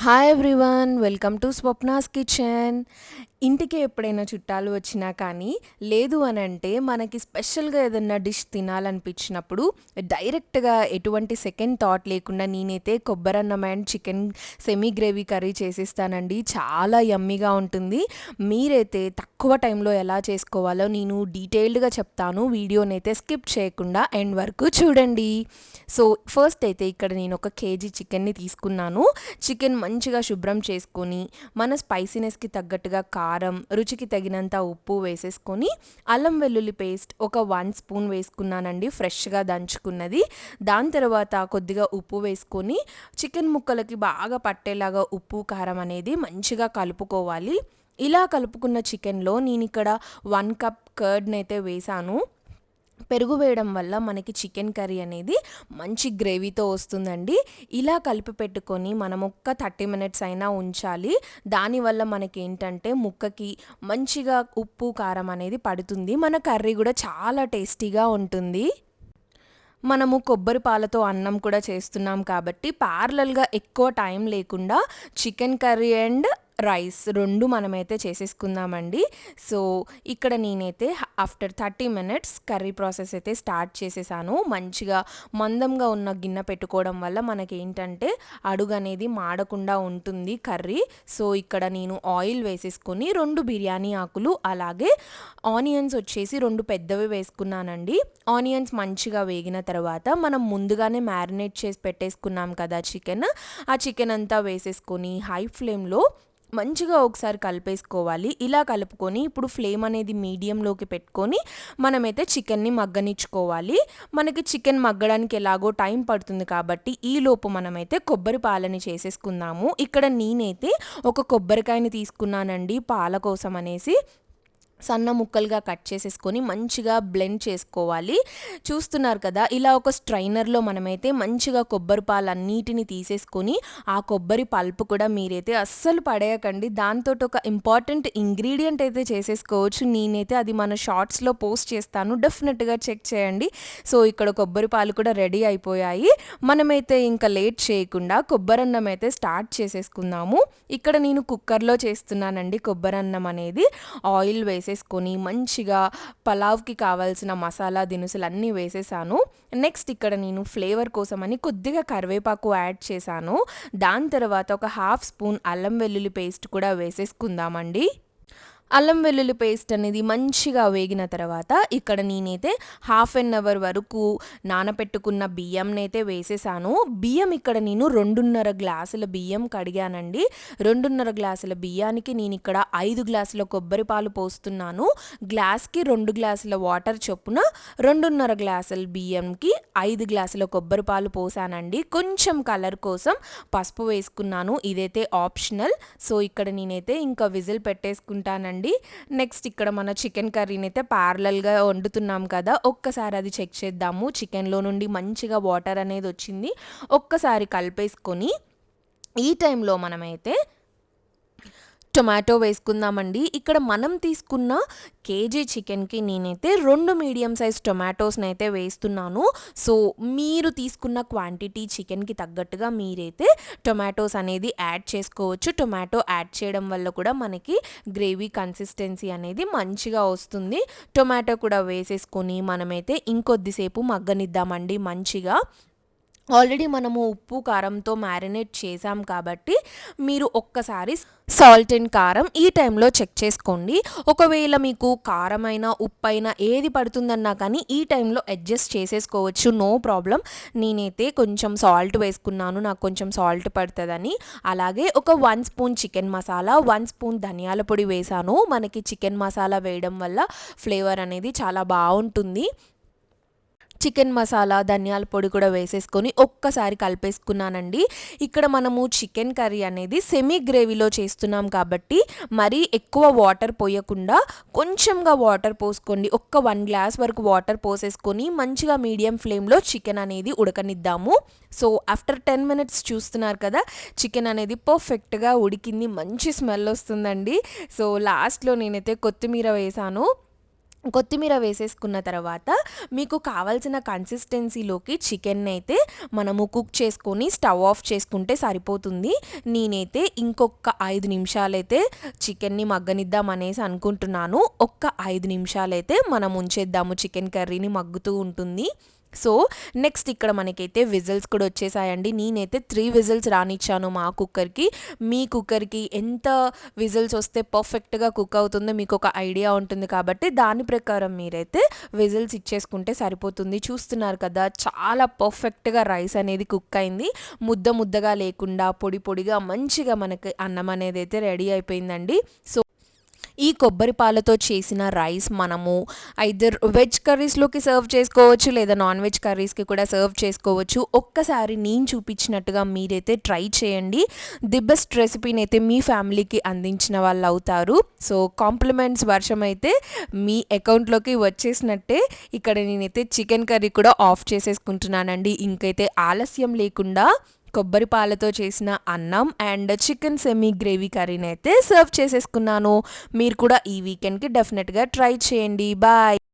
Hi everyone, welcome to Swapna's kitchen. ఇంటికి ఎప్పుడైనా చుట్టాలు వచ్చినా కానీ లేదు అని అంటే మనకి స్పెషల్గా ఏదన్నా డిష్ తినాలనిపించినప్పుడు డైరెక్ట్గా ఎటువంటి సెకండ్ థాట్ లేకుండా నేనైతే కొబ్బరన్నం and chicken semi gravy curry చేసేస్తానండి. చాలా యమ్మీగా ఉంటుంది. మీరైతే తక్కువ టైంలో ఎలా చేసుకోవాలో నేను డీటెయిల్డ్గా చెప్తాను. వీడియోనైతే స్కిప్ చేయకుండా ఎండ్ వరకు చూడండి. సో ఫస్ట్ అయితే ఇక్కడ నేను 1 కేజీ చికెన్ని తీసుకున్నాను. చికెన్ మంచిగా శుభ్రం చేసుకొని మన స్పైసీనెస్కి తగ్గట్టుగా కారం, రుచికి తగినంత ఉప్పు వేసేసుకొని అల్లం వెల్లుల్లి పేస్ట్ ఒక 1 స్పూన్ వేసుకున్నానండి, ఫ్రెష్గా దంచుకున్నది. దాని తర్వాత కొద్దిగా ఉప్పు వేసుకొని చికెన్ ముక్కలకి బాగా పట్టేలాగా ఉప్పు కారం అనేది మంచిగా కలుపుకోవాలి. ఇలా కలుపుకున్న చికెన్లో నేను ఇక్కడ 1 కప్ కర్డ్ని అయితే వేసాను. పెరుగు వేయడం వల్ల మనకి చికెన్ కర్రీ అనేది మంచి గ్రేవీతో వస్తుందండి. ఇలా కలిపి పెట్టుకొని మనం ఒక్క 30 మినిట్స్ అయినా ఉంచాలి. దానివల్ల మనకేంటంటే ముక్కకి మంచిగా ఉప్పు కారం అనేది పడుతుంది. మన కర్రీ కూడా చాలా టేస్టీగా ఉంటుంది. మనము కొబ్బరి పాలతో అన్నం కూడా చేస్తున్నాం కాబట్టి ప్యారలల్గా ఎక్కువ టైం లేకుండా చికెన్ కర్రీ అండ్ రైస్ 2 మనమైతే చేసేసుకుందామండి. సో ఇక్కడ నేనైతే ఆఫ్టర్ 30 మినిట్స్ కర్రీ ప్రాసెస్ అయితే స్టార్ట్ చేసేసాను. మంచిగా మందంగా ఉన్న గిన్నె పెట్టుకోవడం వల్ల మనకేంటంటే అడుగు అనేది మాడకుండా ఉంటుంది కర్రీ. సో ఇక్కడ నేను ఆయిల్ వేసేసుకొని 2 బిర్యానీ ఆకులు అలాగే ఆనియన్స్ వచ్చేసి 2 పెద్దవి వేసుకున్నానండి. ఆనియన్స్ మంచిగా వేగిన తర్వాత మనం ముందుగానే మ్యారినేట్ చేసి పెట్టేసుకున్నాం కదా చికెన్, ఆ చికెన్ అంతా వేసేసుకొని హై ఫ్లేమ్లో మంచిగా ఒకసారి కలిపేసుకోవాలి. ఇలా కలుపుకొని ఇప్పుడు ఫ్లేమ్ అనేది మీడియంలోకి పెట్టుకొని మనమైతే చికెన్ని మగ్గనిచ్చుకోవాలి. మనకి చికెన్ మగ్గడానికి ఎలాగో టైం పడుతుంది కాబట్టి ఈలోపు మనమైతే కొబ్బరి పాలని చేసేసుకుందాము. ఇక్కడ నేనైతే ఒక కొబ్బరికాయని తీసుకున్నానండి పాల కోసం అనేసి. సన్న ముక్కలుగా కట్ చేసేసుకొని మంచిగా బ్లెండ్ చేసుకోవాలి. చూస్తున్నారు కదా, ఇలా ఒక స్ట్రైనర్లో మనమైతే మంచిగా కొబ్బరి పాలన్నిటిని తీసేసుకొని ఆ కొబ్బరి పల్పు కూడా మీరైతే అస్సలు పడేయకండి. దాంతో ఒక ఇంపార్టెంట్ ఇంగ్రీడియంట్ అయితే చేసేసుకోవచ్చు. నేనైతే అది మన షార్ట్స్లో పోస్ట్ చేస్తాను, డెఫినెట్గా చెక్ చేయండి. సో ఇక్కడ కొబ్బరి పాలు కూడా రెడీ అయిపోయాయి. మనమైతే ఇంకా లేట్ చేయకుండా కొబ్బరన్నం అయితే స్టార్ట్ చేసేసుకుందాము. ఇక్కడ నేను కుక్కర్లో చేస్తున్నానండి కొబ్బరన్నం అనేది. ఆయిల్ వేసేసుకొని మంచిగా పలావ్కి కావాల్సిన మసాలా దినుసులు అన్నీ వేసేసాను. నెక్స్ట్ ఇక్కడ నేను ఫ్లేవర్ కోసమని కొద్దిగా కరివేపాకు యాడ్ చేశాను. దాని తర్వాత ఒక 1/2 స్పూన్ అల్లం వెల్లుల్లి పేస్ట్ కూడా వేసేసుకుందామండి. అల్లం వెల్లుల్లి పేస్ట్ అనేది మంచిగా వేగిన తర్వాత ఇక్కడ నేనైతే 1/2 అవర్ వరకు నానపెట్టుకున్న బియ్యంనైతే వేసేసాను. బియ్యం ఇక్కడ నేను 2.5 గ్లాసుల బియ్యం కడిగానండి. 2.5 గ్లాసుల బియ్యానికి నేను ఇక్కడ 5 గ్లాసుల కొబ్బరి పాలు పోస్తున్నాను. గ్లాస్కి 2 గ్లాసుల వాటర్ చొప్పున 2.5 గ్లాసుల బియ్యంకి 5 గ్లాసుల కొబ్బరి పాలు పోసానండి. కొంచెం కలర్ కోసం పసుపు వేసుకున్నాను. ఇదైతే ఆప్షనల్. సో ఇక్కడ నేనైతే ఇంకా విజిల్ పెట్టేసుకుంటానండి. నెక్స్ట్ ఇక్కడ మన చికెన్ కర్రీని అయితే ప్యారలల్గా వండుతున్నాం కదా, ఒక్కసారి అది చెక్ చేద్దాము. చికెన్లో నుండి మంచిగా వాటర్ అనేది వచ్చింది. ఒక్కసారి కలిపేసుకొని ఈ టైంలో మనమైతే టొమాటో వేసుకుందామండి. ఇక్కడ మనం తీసుకున్న కేజీ చికెన్కి నేనైతే 2 మీడియం సైజ్ టొమాటోస్ని అయితే వేస్తున్నాను. సో మీరు తీసుకున్న క్వాంటిటీ చికెన్కి తగ్గట్టుగా మీరైతే టొమాటోస్ అనేది యాడ్ చేసుకోవచ్చు. టొమాటో యాడ్ చేయడం వల్ల కూడా మనకి గ్రేవీ కన్సిస్టెన్సీ అనేది మంచిగా వస్తుంది. టొమాటో కూడా వేసేసుకొని మనమైతే ఇంకొద్దిసేపు మగ్గనిద్దామండి మంచిగా. ఆల్రెడీ మనము ఉప్పు కారంతో మ్యారినేట్ చేసాం కాబట్టి మీరు ఒక్కసారి సాల్ట్ అండ్ కారం ఈ టైంలో చెక్ చేసుకోండి. ఒకవేళ మీకు కారమైన ఉప్పైన ఏది పడుతుందన్నా కానీ ఈ టైంలో అడ్జస్ట్ చేసేసుకోవచ్చు, నో ప్రాబ్లం. నేనైతే కొంచెం సాల్ట్ వేసుకున్నాను, నాకు కొంచెం సాల్ట్ పడుతుందని. అలాగే ఒక 1 స్పూన్ చికెన్ మసాలా, 1 స్పూన్ ధనియాల పొడి వేసాను. మనకి చికెన్ మసాలా వేయడం వల్ల ఫ్లేవర్ అనేది చాలా బాగుంటుంది. చికెన్ మసాలా, ధనియాల పొడి కూడా వేసేసుకొని ఒక్కసారి కలిపేసుకున్నానండి. ఇక్కడ మనము చికెన్ కర్రీ అనేది సెమీ గ్రేవీలో చేస్తున్నాం కాబట్టి మరీ ఎక్కువ వాటర్ పోయకుండా కొంచెంగా వాటర్ పోసుకోండి. ఒక్క 1 గ్లాస్ వరకు వాటర్ పోసేసుకొని మంచిగా మీడియం ఫ్లేమ్లో చికెన్ అనేది ఉడకనిద్దాము. సో ఆఫ్టర్ 10 మినిట్స్ చూస్తున్నారు కదా, చికెన్ అనేది పర్ఫెక్ట్గా ఉడికింది, మంచి స్మెల్ వస్తుందండి. సో లాస్ట్లో నేనైతే కొత్తిమీర వేసాను. కొత్తిమీర వేసేసుకున్న తర్వాత మీకు కావాల్సిన కన్సిస్టెన్సీలోకి చికెన్ అయితే మనము కుక్ చేసుకొని స్టవ్ ఆఫ్ చేసుకుంటే సరిపోతుంది. నేనైతే ఇంకొక 5 నిమిషాలైతే చికెన్ని మగ్గనిద్దాం అనేసి అనుకుంటున్నాను. ఒక్క 5 నిమిషాలైతే మనం ఉంచేద్దాము, చికెన్ కర్రీని మగ్గుతూ ఉంటుంది. సో నెక్స్ట్ ఇక్కడ మనకైతే విజిల్స్ కూడా వచ్చేసాయండి. నేనైతే 3 విజిల్స్ రానిచ్చాను మా కుక్కర్కి. మీ కుక్కర్కి ఎంత విజిల్స్ వస్తే పర్ఫెక్ట్గా కుక్ అవుతుందో మీకు ఒక ఐడియా ఉంటుంది కాబట్టి దాని ప్రకారం మీరైతే విజిల్స్ ఇచ్చేసుకుంటే సరిపోతుంది. చూస్తున్నారు కదా, చాలా పర్ఫెక్ట్గా రైస్ అనేది కుక్ అయింది. ముద్ద ముద్దగా లేకుండా పొడి పొడిగా మంచిగా మనకి అన్నం అనేది అయితే రెడీ అయిపోయిందండి. సో ఈ కొబ్బరి పాలతో చేసిన రైస్ మనము ఐదర్ వెజ్ కర్రీస్లోకి సర్వ్ చేసుకోవచ్చు, లేదా నాన్ వెజ్ కర్రీస్కి కూడా సర్వ్ చేసుకోవచ్చు. ఒక్కసారి నేను చూపించినట్టుగా మీరైతే ట్రై చేయండి. ది బెస్ట్ రెసిపీని అయితే మీ ఫ్యామిలీకి అందించిన వాళ్ళు అవుతారు. సో కాంప్లిమెంట్స్ వర్షం అయితే మీ అకౌంట్లోకి వచ్చేసినట్టే. ఇక్కడ నేనైతే చికెన్ కర్రీ కూడా ఆఫ్ చేసేసుకుంటున్నానండి. ఇంకైతే ఆలస్యం లేకుండా కొబ్బరి పాలతో చేసిన అన్నం అండ్ చికెన్ సెమీ గ్రేవీ కర్రీని అయితే సర్వ్ చేసేసుకున్నాను. మీరు కూడా ఈ వీకెండ్కి డెఫినెట్గా ట్రై చేయండి. బాయ్.